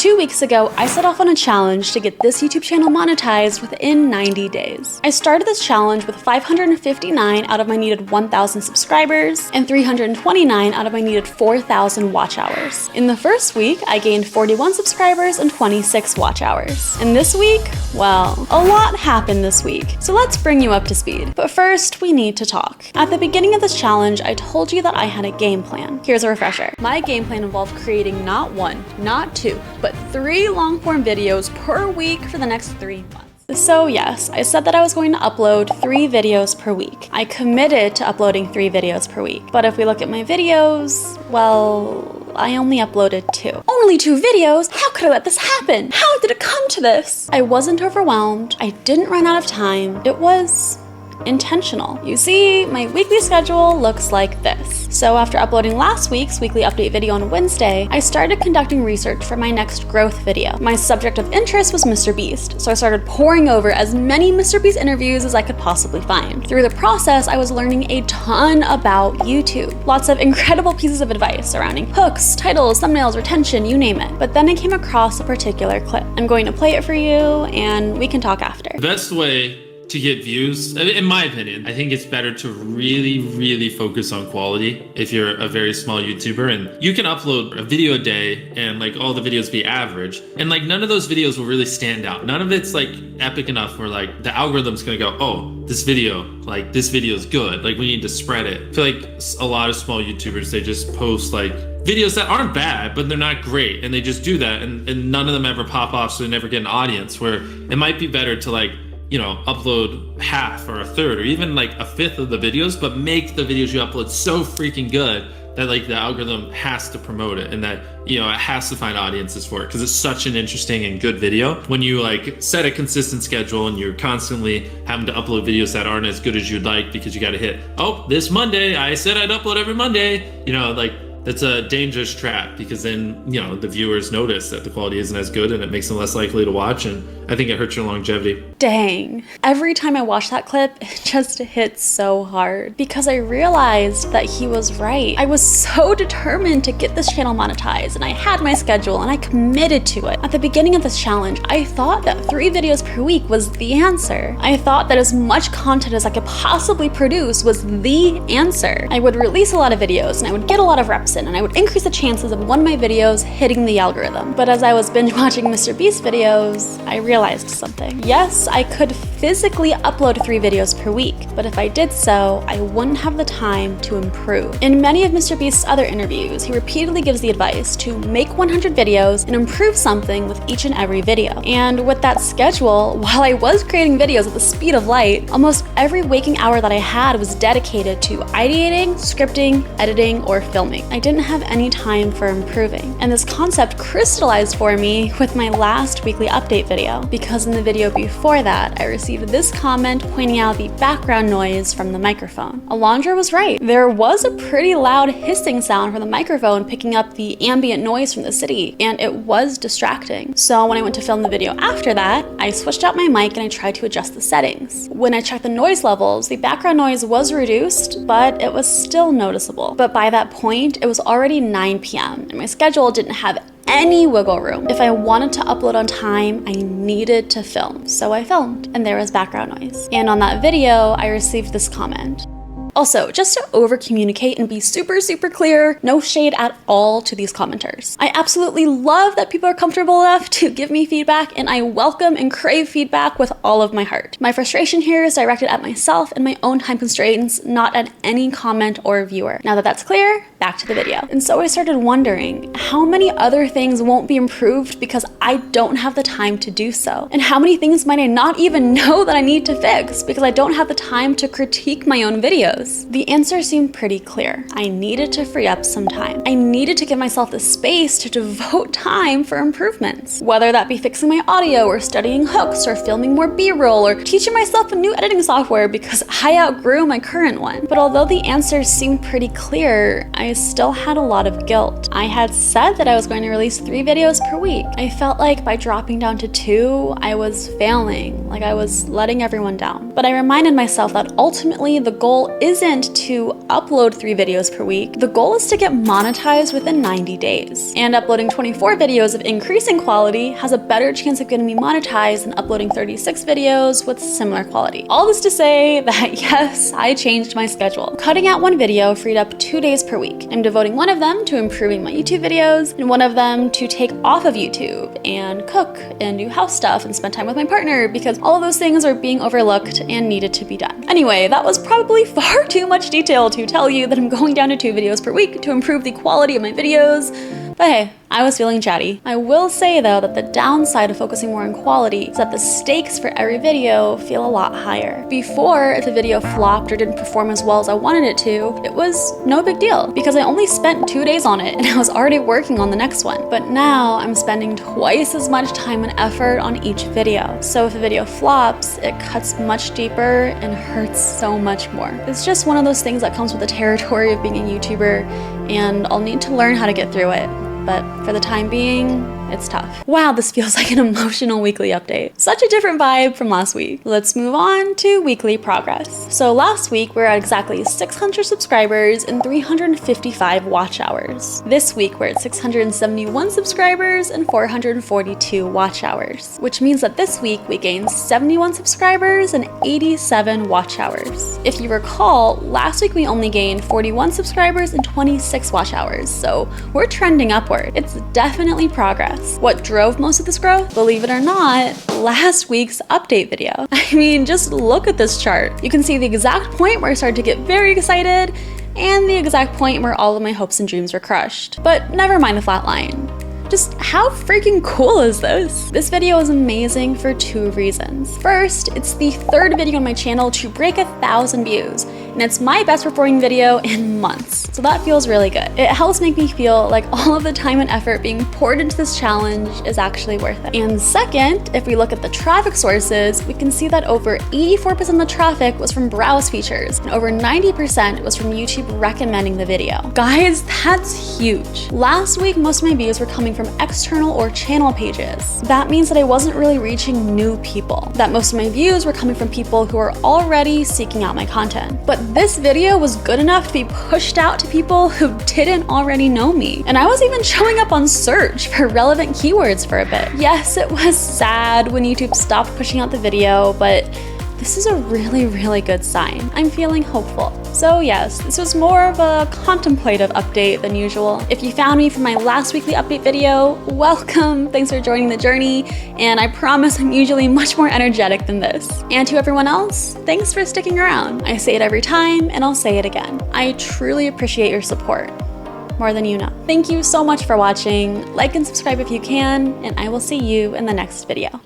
2 weeks ago, I set off on a challenge to get this YouTube channel monetized within 90 days. I started this challenge with 559 out of my needed 1,000 subscribers and 329 out of my needed 4,000 watch hours. In the first week, I gained 41 subscribers and 26 watch hours. And this week, well, a lot happened this week, so let's bring you up to speed. But first, we need to talk. At the beginning of this challenge, I told you that I had a game plan. Here's a refresher. My game plan involved creating not one, not two, but 3 long-form videos per week for the next 3 months. So yes, I said that I was going to upload 3 videos per week. I committed to uploading 3 videos per week. But if we look at my videos, well, I only uploaded 2. Only 2 videos? How could I let this happen? How did it come to this? I wasn't overwhelmed. I didn't run out of time. It was intentional. You see, my weekly schedule looks like this. So after uploading last week's weekly update video on Wednesday, I started conducting research for my next growth video. My subject of interest was Mr. Beast, so I started poring over as many Mr. Beast interviews as I could possibly find. Through the process, I was learning a ton about YouTube. Lots of incredible pieces of advice surrounding hooks, titles, thumbnails, retention, you name it. But then I came across a particular clip. I'm going to play it for you, and we can talk after. The best way to get views, in my opinion, I think it's better to really focus on quality if you're a very small YouTuber. And you can upload a video a day and like all the videos be average, and like none of those videos will really stand out. None of it's like epic enough where like the algorithm's gonna go, oh, this video is good, like we need to spread it. I feel like a lot of small YouTubers, they just post like videos that aren't bad, but they're not great, and they just do that, and none of them ever pop off, so they never get an audience. Where it might be better to like, you know, upload half or a third or even like a fifth of the videos, but make the videos you upload so freaking good that like the algorithm has to promote it, and that, you know, it has to find audiences for it, because it's such an interesting and good video. When you like set a consistent schedule and you're constantly having to upload videos that aren't as good as you'd like because you got to hit, oh, this Monday I said I'd upload every Monday, you know, like that's a dangerous trap, because then, you know, the viewers notice that the quality isn't as good and it makes them less likely to watch, and I think it hurts your longevity. Dang. Every time I watch that clip, it just hits so hard, because I realized that he was right. I was so determined to get this channel monetized, and I had my schedule and I committed to it. At the beginning of this challenge, I thought that 3 videos per week was the answer. I thought that as much content as I could possibly produce was the answer. I would release a lot of videos and I would get a lot of reps in, and I would increase the chances of one of my videos hitting the algorithm. But as I was binge watching Mr. Beast videos, I realized something. Yes, I could physically upload 3 videos per week, but if I did so, I wouldn't have the time to improve. In many of Mr. Beast's other interviews, he repeatedly gives the advice to make 100 videos and improve something with each and every video. And with that schedule, while I was creating videos at the speed of light, almost every waking hour that I had was dedicated to ideating, scripting, editing, or filming. I didn't have any time for improving. And this concept crystallized for me with my last weekly update video, because in the video before that, I received this comment pointing out the background noise from the microphone. Alondra was right. There was a pretty loud hissing sound from the microphone picking up the ambient noise from the city, and it was distracting. So when I went to film the video after that, I switched out my mic and I tried to adjust the settings. When I checked the noise levels, the background noise was reduced, but it was still noticeable. But by that point, it was already 9 p.m. and my schedule didn't have any wiggle room. If I wanted to upload on time, I needed to film. So I filmed, and there was background noise. And on that video, I received this comment. Also, just to over-communicate and be super clear, no shade at all to these commenters. I absolutely love that people are comfortable enough to give me feedback, and I welcome and crave feedback with all of my heart. My frustration here is directed at myself and my own time constraints, not at any comment or viewer. Now that that's clear, back to the video. And so I started wondering, how many other things won't be improved because I don't have the time to do so? And how many things might I not even know that I need to fix because I don't have the time to critique my own videos? The answer seemed pretty clear. I needed to free up some time. I needed to give myself the space to devote time for improvements, whether that be fixing my audio or studying hooks or filming more B-roll or teaching myself a new editing software because I outgrew my current one. But although the answers seemed pretty clear, I I still had a lot of guilt. I had said that I was going to release 3 videos per week. I felt like by dropping down to 2, I was failing, like I was letting everyone down. But I reminded myself that ultimately the goal isn't to upload 3 videos per week. The goal is to get monetized within 90 days. And uploading 24 videos of increasing quality has a better chance of getting me monetized than uploading 36 videos with similar quality. All this to say that yes, I changed my schedule. Cutting out 1 video freed up 2 days per week. I'm devoting 1 of them to improving my YouTube videos and 1 of them to take off of YouTube and cook and do house stuff and spend time with my partner, because all of those things are being overlooked and needed to be done. Anyway, that was probably far too much detail to tell you that I'm going down to 2 videos per week to improve the quality of my videos. But hey, I was feeling chatty. I will say though that the downside of focusing more on quality is that the stakes for every video feel a lot higher. Before, if a video flopped or didn't perform as well as I wanted it to, it was no big deal because I only spent 2 days on it and I was already working on the next one. But now I'm spending twice as much time and effort on each video. So if a video flops, it cuts much deeper and hurts so much more. It's just one of those things that comes with the territory of being a YouTuber, and I'll need to learn how to get through it. But for the time being, it's tough. Wow, this feels like an emotional weekly update. Such a different vibe from last week. Let's move on to weekly progress. So last week, we're at exactly 600 subscribers and 355 watch hours. This week, we're at 671 subscribers and 442 watch hours, which means that this week we gained 71 subscribers and 87 watch hours. If you recall, last week we only gained 41 subscribers and 26 watch hours, so we're trending upward. It's definitely progress. What drove most of this growth? Believe it or not, last week's update video. I mean, just look at this chart. You can see the exact point where I started to get very excited and the exact point where all of my hopes and dreams were crushed. But never mind the flat line. Just how freaking cool is this? This video is amazing for 2 reasons. First, it's the 3rd video on my channel to break 1,000 views, and it's my best performing video in months. So that feels really good. It helps make me feel like all of the time and effort being poured into this challenge is actually worth it. And second, if we look at the traffic sources, we can see that over 84% of the traffic was from browse features, and over 90% was from YouTube recommending the video. Guys, that's huge. Last week, most of my views were coming from external or channel pages. That means that I wasn't really reaching new people, that most of my views were coming from people who are already seeking out my content. But this video was good enough to be pushed out to people who didn't already know me. And I was even showing up on search for relevant keywords for a bit. Yes, it was sad when YouTube stopped pushing out the video, but this is a really, really good sign. I'm feeling hopeful. So yes, this was more of a contemplative update than usual. If you found me from my last weekly update video, welcome. Thanks for joining the journey. And I promise I'm usually much more energetic than this. And to everyone else, thanks for sticking around. I say it every time and I'll say it again. I truly appreciate your support, more than you know. Thank you so much for watching. Like and subscribe if you can, and I will see you in the next video.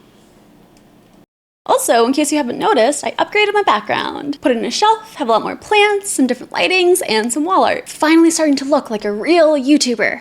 Also, in case you haven't noticed, I upgraded my background. Put it in a shelf, have a lot more plants, some different lightings, and some wall art. Finally starting to look like a real YouTuber.